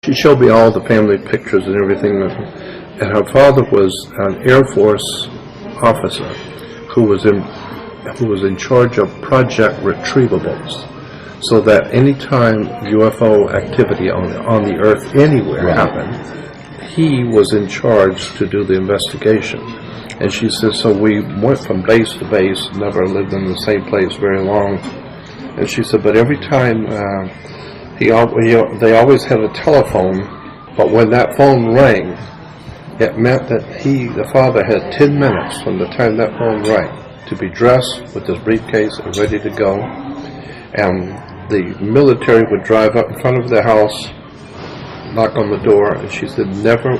She showed me all the family pictures and everything, and her father was an Air Force officer who was in charge of Project Retrievables, so that any time UFO activity on the Earth anywhere happened, he was in charge to do the investigation. And she says, so we went from base to base, never lived in the same place very long. And she said, but every time they always had a telephone, but when that phone rang, it meant that the father had 10 minutes from the time that phone rang to be dressed with his briefcase and ready to go. And the military would drive up in front of the house, knock on the door, and she said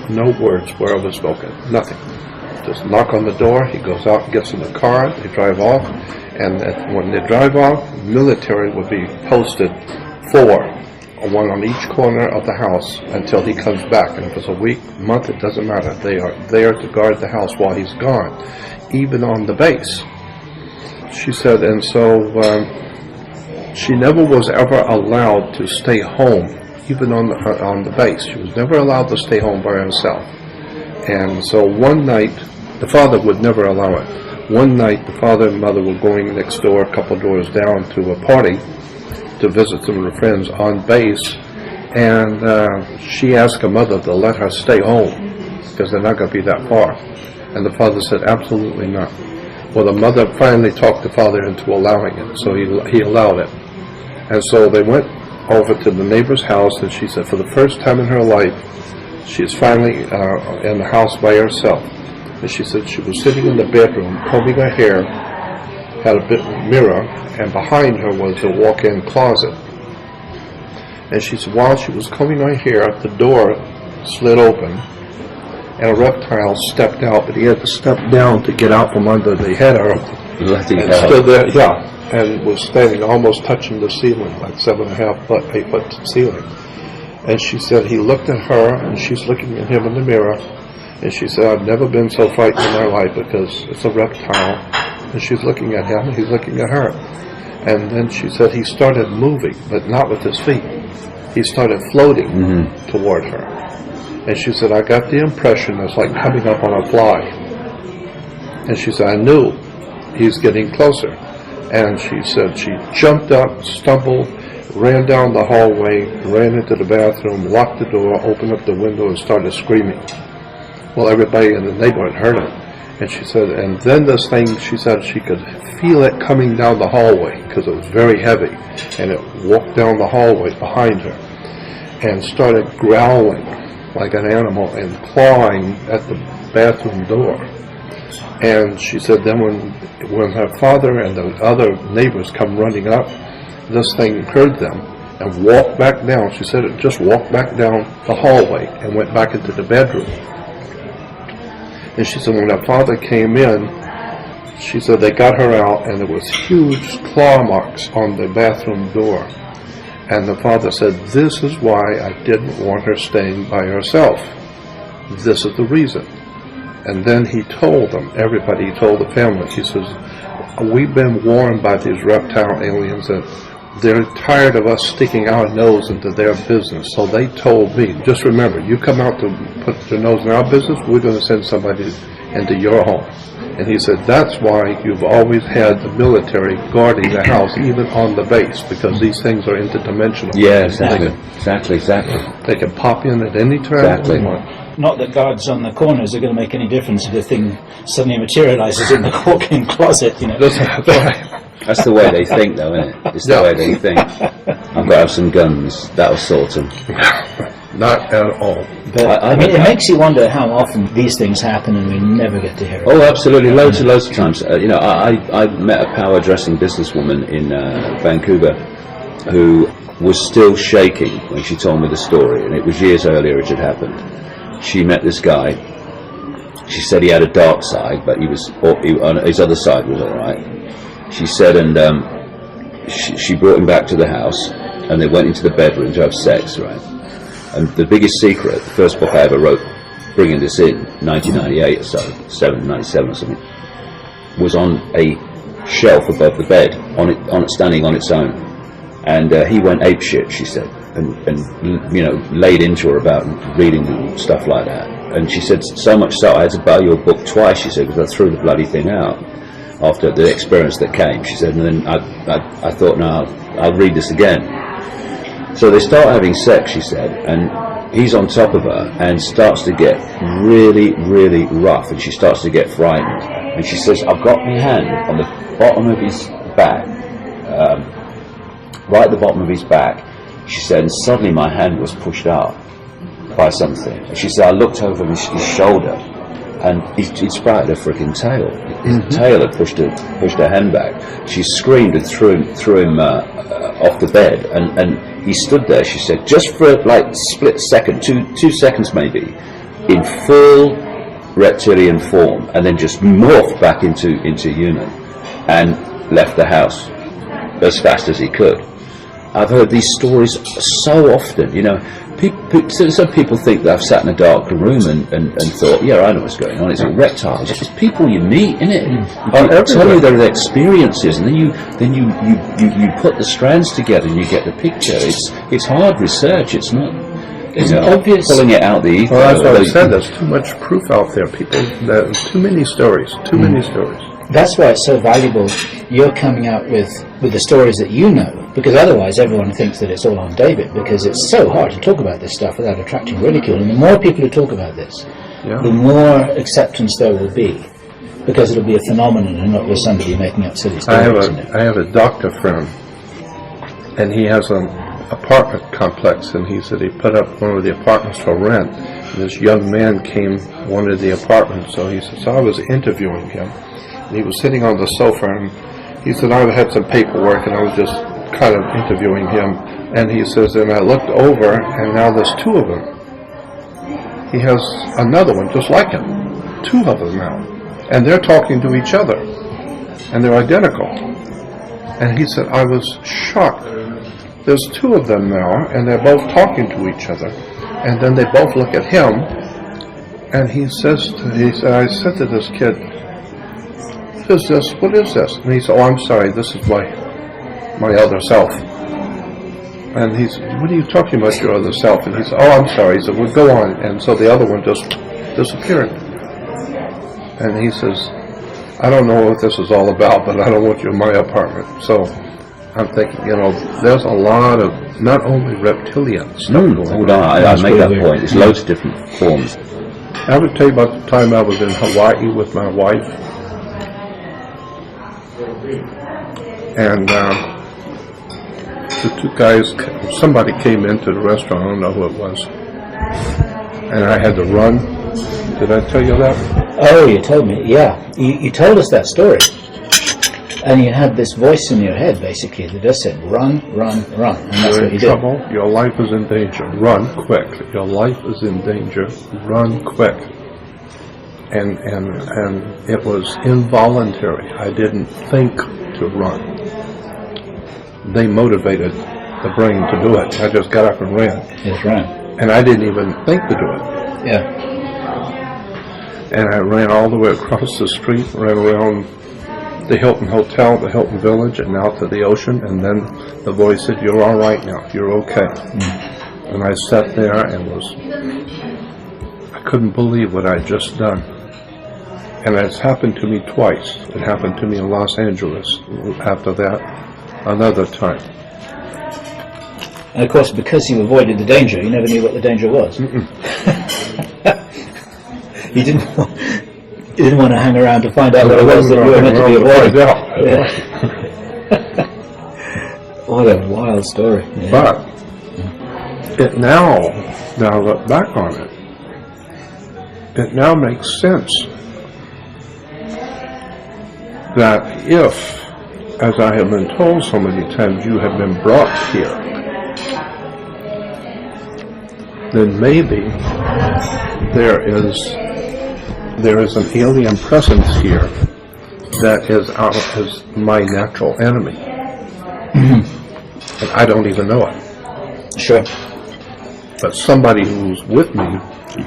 no words were ever spoken, nothing. Just knock on the door, he goes out, gets in the car, they drive off, and when they drive off, military would be posted 4, one on each corner of the house until he comes back. And if it's a week, month, it doesn't matter. They are there to guard the house while he's gone, even on the base. She said, and so she never was ever allowed to stay home, even on the base. She was never allowed to stay home by herself. And so one night, the father would never allow it. One night, the father and mother were going next door, a couple doors down, to a party to visit some of her friends on base, and she asked her mother to let her stay home because they're not going to be that far. And the father said, absolutely not. Well, the mother finally talked the father into allowing it, so he allowed it. And so they went over to the neighbor's house, and she said for the first time in her life, she's finally in the house by herself. And she said she was sitting in the bedroom, combing her hair, had a big mirror, and behind her was a walk-in closet. And she said while she was combing her hair, the door slid open, and a reptile stepped out, but he had to step down to get out from under the header. And stood there, and was standing almost touching the ceiling, like 7.5 foot, 8 foot ceiling. And she said he looked at her, and she's looking at him in the mirror, and she said, I've never been so frightened in my life because it's a reptile. And she's looking at him, and he's looking at her. And then she said he started moving, but not with his feet. He started floating toward her. And she said, I got the impression it's like coming up on a fly. And she said, I knew he's getting closer. And she said she jumped up, stumbled, ran down the hallway, ran into the bathroom, locked the door, opened up the window, and started screaming. Well, everybody in the neighborhood heard it. And she said, and then this thing, she said she could feel it coming down the hallway because it was very heavy. And it walked down the hallway behind her and started growling like an animal and clawing at the bathroom door. And she said then when her father and the other neighbors come running up, this thing heard them and walked back down. She said it just walked back down the hallway and went back into the bedroom. And she said when her father came in, she said they got her out and there was huge claw marks on the bathroom door. And the father said, this is why I didn't want her staying by herself. This is the reason. And then he told them, everybody, he told the family, he says, we've been warned by these reptile aliens that they're tired of us sticking our nose into their business. So they told me, just remember, you come out to put your nose in our business, we're going to send somebody into your home. And he said, that's why you've always had the military guarding the house, even on the base, because these things are interdimensional. Yeah, exactly. Exactly. They can pop in at any time. Exactly. Not that guards on the corners are going to make any difference if the thing suddenly materializes in the walk-in closet, you know. That's the way they think, though, isn't it? It's the way they think. I've got to have some guns. That'll sort them. Not at all. But, I mean, it makes you wonder how often these things happen and we never get to hear it. Oh, absolutely. Loads of times. You know, I met a power dressing businesswoman in Vancouver who was still shaking when she told me the story, and it was years earlier it had happened. She met this guy. She said he had a dark side, but his other side was all right. She said, and she brought him back to the house, and they went into the bedroom to have sex, right? And the biggest secret, the first book I ever wrote, bringing this in, 1998 or so, 97 or something, was on a shelf above the bed, on it standing on its own. And he went apeshit, she said, laid into her about reading stuff like that. And she said, so much so I had to buy your book twice, she said, because I threw the bloody thing out after the experience that came. She said, and then I thought, no, I'll read this again. So they start having sex, she said, and he's on top of her and starts to get really, really rough, and she starts to get frightened. And she says, I've got my hand on the bottom of his back, right at the bottom of his back, she said, and suddenly my hand was pushed up by something. And she said, I looked over his shoulder, and he'd sprouted a freaking tail. His tail had pushed her hand back. She screamed and threw him off the bed, and he stood there, she said, just for like split second, two seconds maybe, in full reptilian form, and then just morphed back into human and left the house as fast as he could. I've heard these stories so often, some people think that I've sat in a dark room and thought, yeah, I know what's going on, it's all reptiles. It's people you meet, isn't it? People tell you their experiences, and then you put the strands together and you get the picture. It's hard research, it's not obvious. Pulling it out the ether. Well, that's what I said, there's too much proof out there. There's too many stories, many stories. That's why it's so valuable you're coming out with the stories that you know, because otherwise everyone thinks that it's all on David, because it's so hard to talk about this stuff without attracting ridicule. And the more people who talk about this, the more acceptance there will be, because it'll be a phenomenon and not just somebody making up silly stories. I have a doctor friend, and he has an apartment complex, and he said he put up one of the apartments for rent, and this young man wanted the apartment, so he said, so I was interviewing him. He was sitting on the sofa, and he said, I had some paperwork, and I was just kind of interviewing him. And he says, and I looked over, and now there's two of them. He has another one just like him. Two of them now. And they're talking to each other. And they're identical. And he said, I was shocked. There's two of them now, and they're both talking to each other. And then they both look at him, and he said, I said to this kid, what is this? And he said, oh, I'm sorry, this is my other self. And he said, what are you talking about, your other self? And he said, oh, I'm sorry. He said, well, go on. And so the other one just disappeared. And he says, I don't know what this is all about, but I don't want you in my apartment. So I'm thinking, there's a lot of not only reptilian stuff going on. I make that point. There's loads of different forms. I would tell you about the time I was in Hawaii with my wife. And the two guys, somebody came into the restaurant, I don't know who it was, and I had to run. Did I tell you that? Oh, you told me, yeah. You told us that story. And you had this voice in your head, basically, that just said, run, run, run. And that's what you did. Trouble. Your life is in danger. Run quick. Your life is in danger. Run quick. And it was involuntary. I didn't think to run. They motivated the brain to do it. I just got up and ran. That's right. And I didn't even think to do it. Yeah. And I ran all the way across the street, ran around the Hilton Hotel, the Hilton Village, and out to the ocean. And then the voice said, you're all right now. You're okay. And I sat there and I couldn't believe what I'd just done. And it's happened to me twice. It happened to me in Los Angeles after that, another time. And of course, because you avoided the danger, you never knew what the danger was. You didn't want to hang around to find out what it was that you were meant to be avoiding. What a wild story. Yeah. But now I look back on it, it now makes sense that if, as I have been told so many times, you have been brought here, then maybe there is an alien presence here that is my natural enemy. And I don't even know it. Sure. But somebody who's with me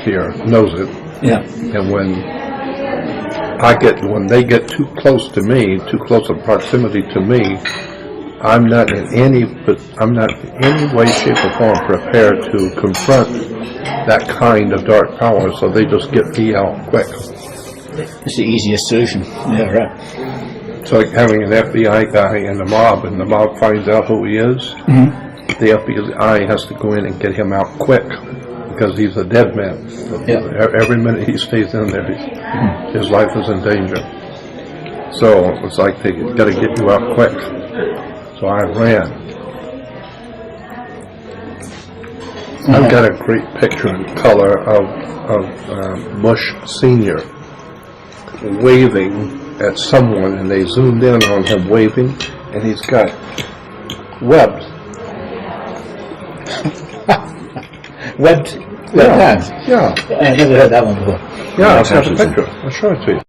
here knows it. Yeah. And when they get too close to me, too close of proximity to me, I'm not in any way, shape, or form prepared to confront that kind of dark power. So they just get me out quick. It's the easiest solution. Yeah, right. It's like having an FBI guy in the mob, and the mob finds out who he is. The FBI has to go in and get him out quick because he's a dead man. Yeah. Every minute he stays in there, his life is in danger. So it's like they got to get you out quick. So I ran. I've got a great picture in color of Bush Sr. waving at someone, and they zoomed in on him waving, and he's got webs. Webbed hands. Yeah. I never heard that one before. Yeah, I've got a picture. I'll show it to you.